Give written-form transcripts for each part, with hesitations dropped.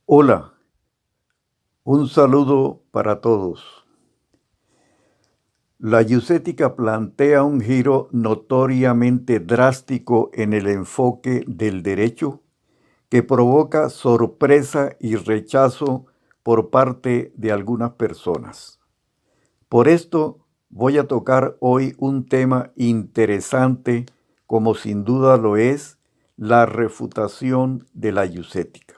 Hola, un saludo para todos. La Iussética plantea un giro notoriamente drástico en el enfoque del derecho que provoca sorpresa y rechazo por parte de algunas personas. Por esto voy a tocar hoy un tema interesante, como sin duda lo es la refutación de la Iussética.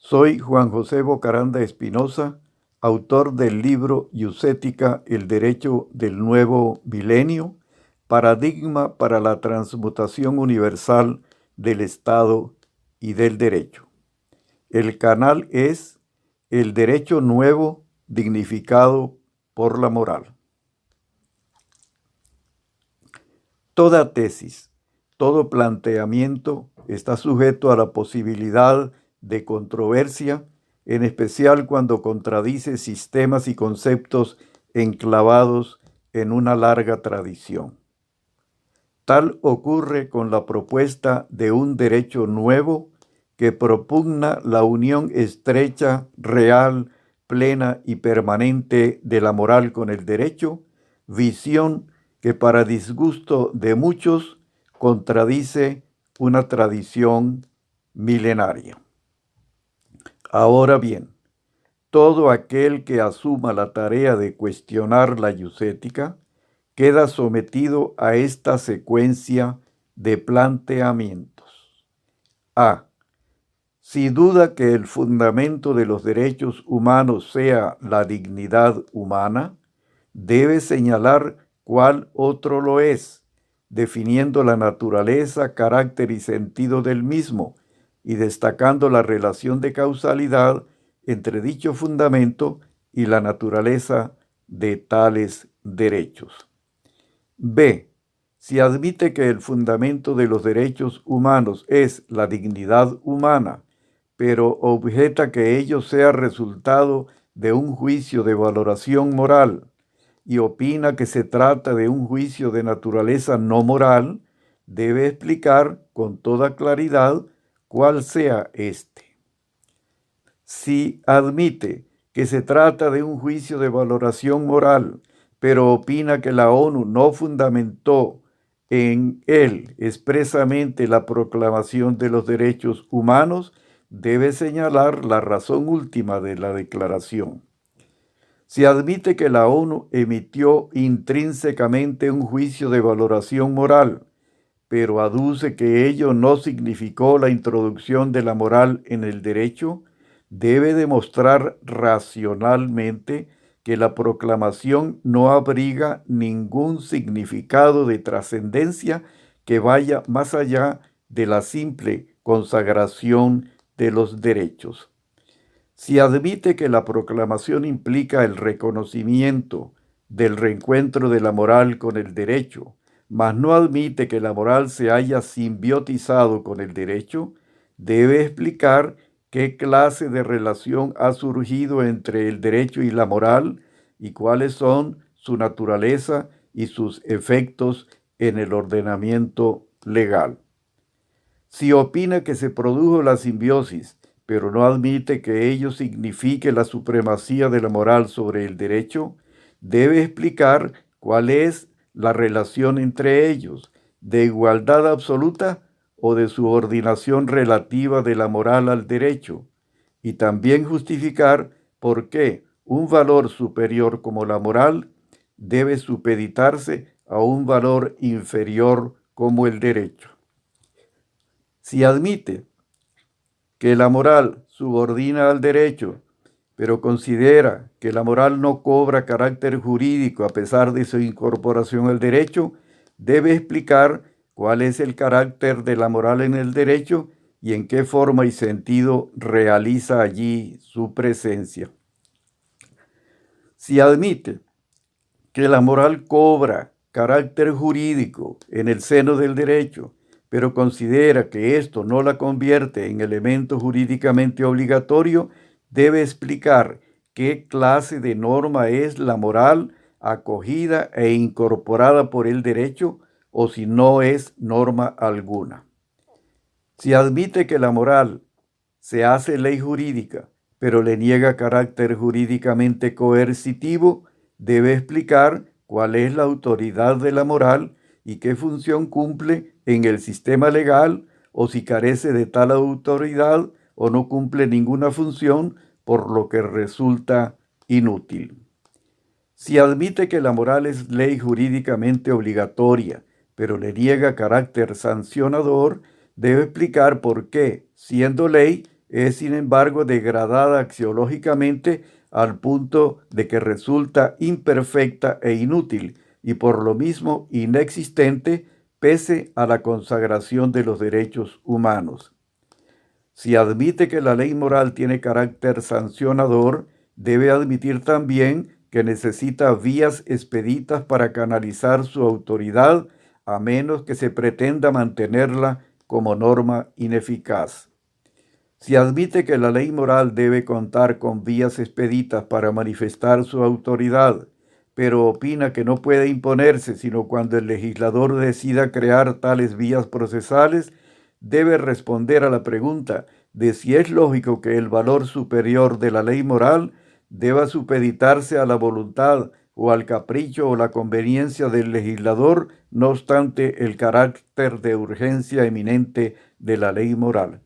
Soy Juan José Bocaranda Espinosa, autor del libro Iussética, el derecho del nuevo milenio, paradigma para la transmutación universal del Estado y del derecho. El canal es El derecho nuevo dignificado por la moral. Toda tesis, todo planteamiento está sujeto a la posibilidad de controversia, en especial cuando contradice sistemas y conceptos enclavados en una larga tradición. Tal ocurre con la propuesta de un derecho nuevo que propugna la unión estrecha, real, plena y permanente de la moral con el derecho, visión que para disgusto de muchos contradice una tradición milenaria. Ahora bien, todo aquel que asuma la tarea de cuestionar la iussética queda sometido a esta secuencia de planteamientos. A. Si duda que el fundamento de los derechos humanos sea la dignidad humana, debe señalar cuál otro lo es, definiendo la naturaleza, carácter y sentido del mismo, y destacando la relación de causalidad entre dicho fundamento y la naturaleza de tales derechos. B. Si admite que el fundamento de los derechos humanos es la dignidad humana, pero objeta que ello sea resultado de un juicio de valoración moral y opina que se trata de un juicio de naturaleza no moral, debe explicar con toda claridad cuál sea éste. Si admite que se trata de un juicio de valoración moral, pero opina que la ONU no fundamentó en él expresamente la proclamación de los derechos humanos, debe señalar la razón última de la declaración. Si admite que la ONU emitió intrínsecamente un juicio de valoración moral, pero aduce que ello no significó la introducción de la moral en el derecho, debe demostrar racionalmente que la proclamación no abriga ningún significado de trascendencia que vaya más allá de la simple consagración de los derechos. Si admite que la proclamación implica el reconocimiento del reencuentro de la moral con el derecho, mas no admite que la moral se haya simbiotizado con el derecho, debe explicar qué clase de relación ha surgido entre el derecho y la moral y cuáles son su naturaleza y sus efectos en el ordenamiento legal. Si opina que se produjo la simbiosis, pero no admite que ello signifique la supremacía de la moral sobre el derecho, debe explicar cuál es la relación entre ellos, de igualdad absoluta o de subordinación relativa de la moral al derecho, y también justificar por qué un valor superior como la moral debe supeditarse a un valor inferior como el derecho. Si admite que la moral subordina al derecho, pero considera que la moral no cobra carácter jurídico a pesar de su incorporación al derecho, debe explicar cuál es el carácter de la moral en el derecho y en qué forma y sentido realiza allí su presencia. Si admite que la moral cobra carácter jurídico en el seno del derecho, pero considera que esto no la convierte en elemento jurídicamente obligatorio, debe explicar qué clase de norma es la moral acogida e incorporada por el derecho o si no es norma alguna. Si admite que la moral se hace ley jurídica, pero le niega carácter jurídicamente coercitivo, debe explicar cuál es la autoridad de la moral y qué función cumple en el sistema legal, o si carece de tal autoridad o no cumple ninguna función, por lo que resulta inútil. Si admite que la moral es ley jurídicamente obligatoria, pero le niega carácter sancionador, debe explicar por qué, siendo ley, es sin embargo degradada axiológicamente al punto de que resulta imperfecta e inútil, y por lo mismo inexistente, pese a la consagración de los derechos humanos. Si admite que la ley moral tiene carácter sancionador, debe admitir también que necesita vías expeditas para canalizar su autoridad, a menos que se pretenda mantenerla como norma ineficaz. Si admite que la ley moral debe contar con vías expeditas para manifestar su autoridad, pero opina que no puede imponerse sino cuando el legislador decida crear tales vías procesales, debe responder a la pregunta de si es lógico que el valor superior de la ley moral deba supeditarse a la voluntad o al capricho o la conveniencia del legislador, no obstante el carácter de urgencia eminente de la ley moral.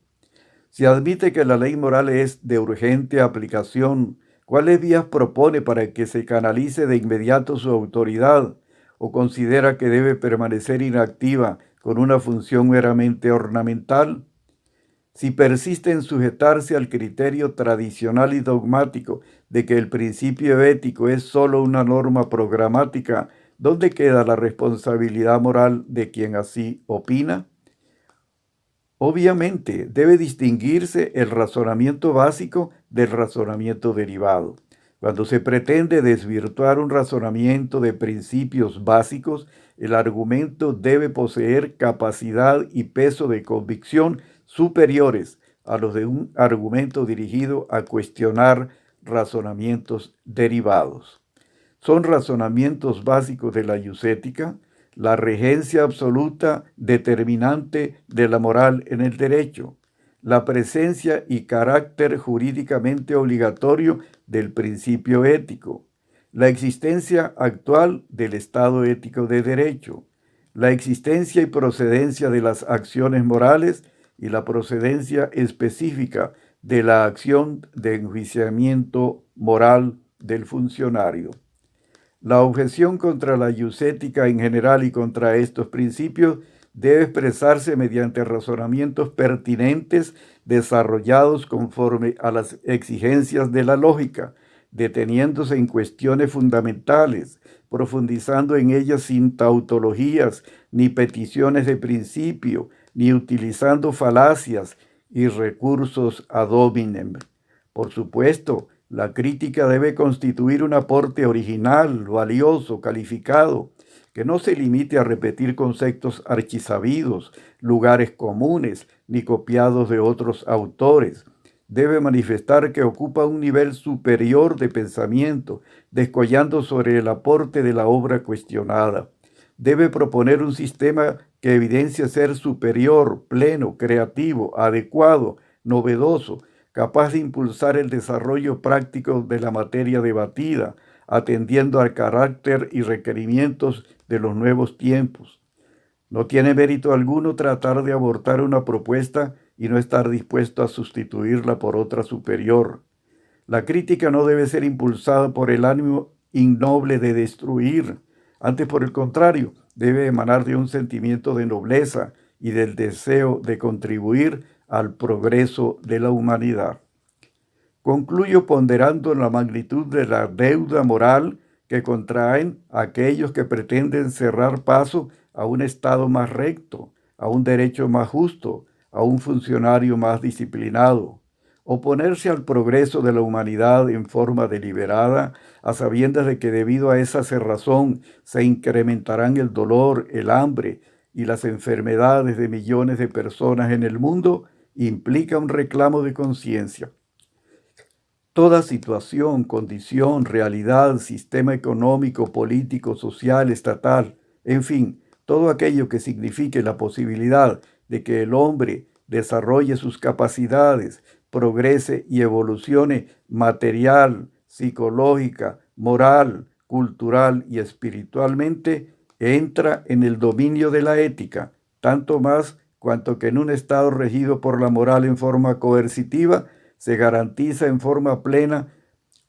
Si admite que la ley moral es de urgente aplicación, ¿cuáles vías propone para que se canalice de inmediato su autoridad? ¿O considera que debe permanecer inactiva con una función meramente ornamental? Si persiste en sujetarse al criterio tradicional y dogmático de que el principio ético es sólo una norma programática, ¿dónde queda la responsabilidad moral de quien así opina? Obviamente, debe distinguirse el razonamiento básico del razonamiento derivado. Cuando se pretende desvirtuar un razonamiento de principios básicos, el argumento debe poseer capacidad y peso de convicción superiores a los de un argumento dirigido a cuestionar razonamientos derivados. Son razonamientos básicos de la iusética, la regencia absoluta determinante de la moral en el derecho, la presencia y carácter jurídicamente obligatorio del principio ético, la existencia actual del Estado ético de derecho, la existencia y procedencia de las acciones morales y la procedencia específica de la acción de enjuiciamiento moral del funcionario. La objeción contra la iusética en general y contra estos principios debe expresarse mediante razonamientos pertinentes desarrollados conforme a las exigencias de la lógica, deteniéndose en cuestiones fundamentales, profundizando en ellas sin tautologías ni peticiones de principio, ni utilizando falacias y recursos ad hominem. Por supuesto, la crítica debe constituir un aporte original, valioso, calificado, que no se limite a repetir conceptos archisabidos, lugares comunes, ni copiados de otros autores. Debe manifestar que ocupa un nivel superior de pensamiento, descollando sobre el aporte de la obra cuestionada. Debe proponer un sistema que evidencia ser superior, pleno, creativo, adecuado, novedoso, capaz de impulsar el desarrollo práctico de la materia debatida, atendiendo al carácter y requerimientos de los nuevos tiempos. No tiene mérito alguno tratar de abortar una propuesta y no estar dispuesto a sustituirla por otra superior. La crítica no debe ser impulsada por el ánimo innoble de destruir. Antes, por el contrario, debe emanar de un sentimiento de nobleza y del deseo de contribuir al progreso de la humanidad. Concluyo ponderando la magnitud de la deuda moral que contraen aquellos que pretenden cerrar paso a un Estado más recto, a un derecho más justo, a un funcionario más disciplinado. Oponerse al progreso de la humanidad en forma deliberada, a sabiendas de que debido a esa cerrazón se incrementarán el dolor, el hambre y las enfermedades de millones de personas en el mundo, implica un reclamo de conciencia. Toda situación, condición, realidad, sistema económico, político, social, estatal, en fin, todo aquello que signifique la posibilidad de que el hombre desarrolle sus capacidades, progrese y evolucione material, psicológica, moral, cultural y espiritualmente, entra en el dominio de la ética, tanto más cuanto que en un Estado regido por la moral en forma coercitiva se garantiza en forma plena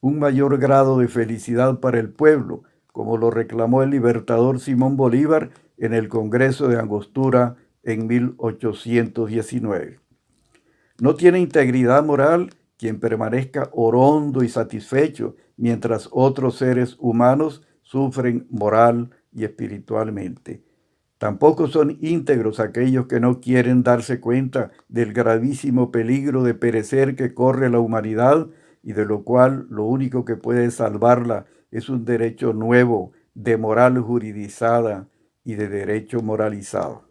un mayor grado de felicidad para el pueblo, como lo reclamó el libertador Simón Bolívar en el Congreso de Angostura en 1819. No tiene integridad moral quien permanezca orondo y satisfecho mientras otros seres humanos sufren moral y espiritualmente. Tampoco son íntegros aquellos que no quieren darse cuenta del gravísimo peligro de perecer que corre la humanidad y de lo cual lo único que puede salvarla es un derecho nuevo, de moral juridizada y de derecho moralizado.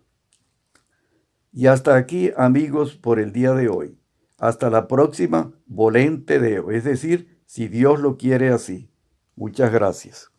Y hasta aquí, amigos, por el día de hoy. Hasta la próxima, volente Deo, es decir, si Dios lo quiere así. Muchas gracias.